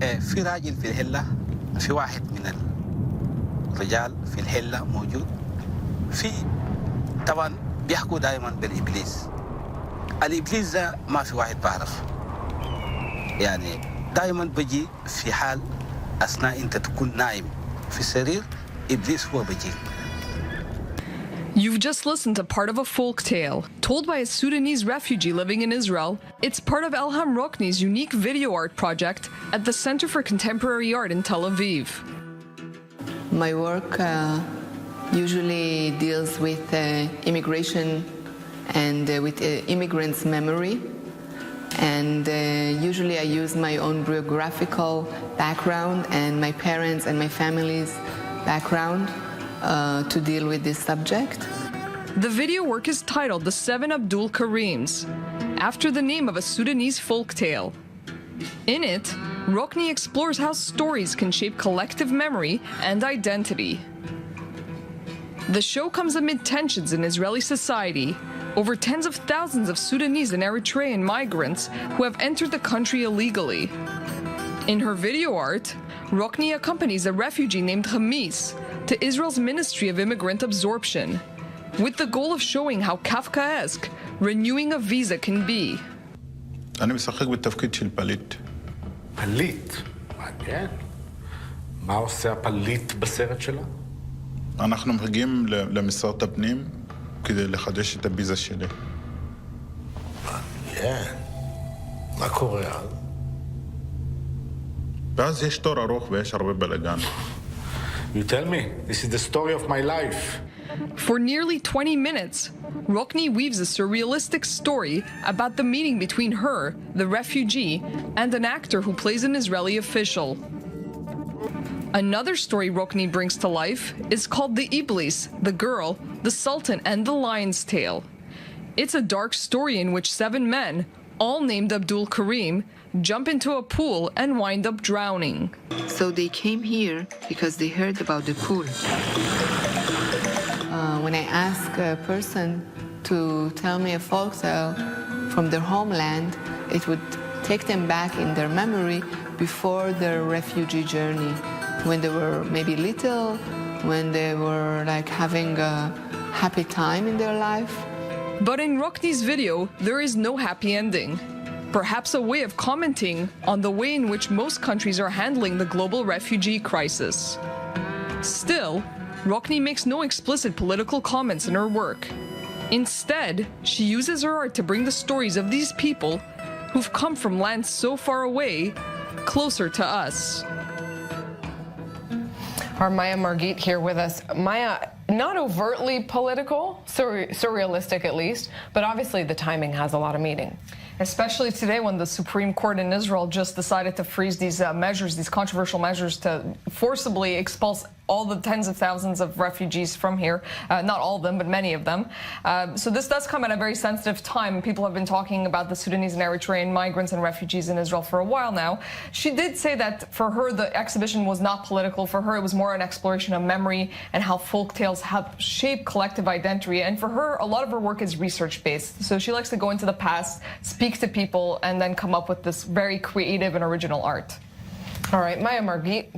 في راجل في الهلة، في واحد من الرجال في الهلة موجود، في طبعا بيحكوا دائما بالإبليس. الإبليس ده ما في واحد بعرف، يعني دائما بجي في حال أثناء أنت تكون نايم في السرير، إبليس هو بجي. You've just listened to part of a folk tale told by a Sudanese refugee living in Israel. It's part of Elham Rokni's unique video art project at the Center for Contemporary Art in Tel Aviv. My work usually deals with immigration and with immigrants' memory. And usually I use my own biographical background and my parents' and my family's background to deal with this subject. The video work is titled The Seven Abdul Karims, after the name of a Sudanese folk tale. In it, Rokni explores how stories can shape collective memory and identity. The show comes amid tensions in Israeli society over tens of thousands of Sudanese and Eritrean migrants who have entered the country illegally. In her video art, Rokni accompanies a refugee named Hamis to Israel's Ministry of Immigrant Absorption, with the goal of showing how Kafkaesque renewing a visa can be. אני משחק בתפקיד של פליט. פליט? מעניין. מה עושה הפליט בסרט שלה? אנחנו מגיעים למשרד הפנים כדי לחדש את הביזה שלי. מעניין. מה קורה אז? ואז יש תור ארוך ויש הרבה בלגן. You tell me, this is the story of my life. For nearly 20 minutes, Rokni weaves a surrealistic story about the meeting between her, the refugee, and an actor who plays an Israeli official. Another story Rokni brings to life is called The Iblis, the Girl, the Sultan, and the Lion's Tale. It's a dark story in which 7 men, all named Abdul Karim, jump into a pool and wind up drowning. So they came here because they heard about the pool. When I ask a person to tell me a folk tale from their homeland, it would take them back in their memory before their refugee journey, when they were maybe little, when they were like having a happy time in their life. But in Rokni's video, there is no happy ending. Perhaps a way of commenting on the way in which most countries are handling the global refugee crisis. Still, Rokni makes no explicit political comments in her work. Instead, she uses her art to bring the stories of these people who've come from lands so far away closer to us. Our Maya Margit here with us. Maya, not overtly political, surrealistic at least, but obviously the timing has a lot of meaning. Especially today when the Supreme Court in Israel just decided to freeze these measures, these controversial measures to forcibly expulse all the tens of thousands of refugees from here. Not all of them, but many of them. So this does come at a very sensitive time. People have been talking about the Sudanese and Eritrean migrants and refugees in Israel for a while now. She did say that for her, the exhibition was not political. For her, it was more an exploration of memory and how folk tales have shaped collective identity. And for her, a lot of her work is research-based. So she likes to go into the past, speak to people, and then come up with this very creative and original art. All right, Maya Margit.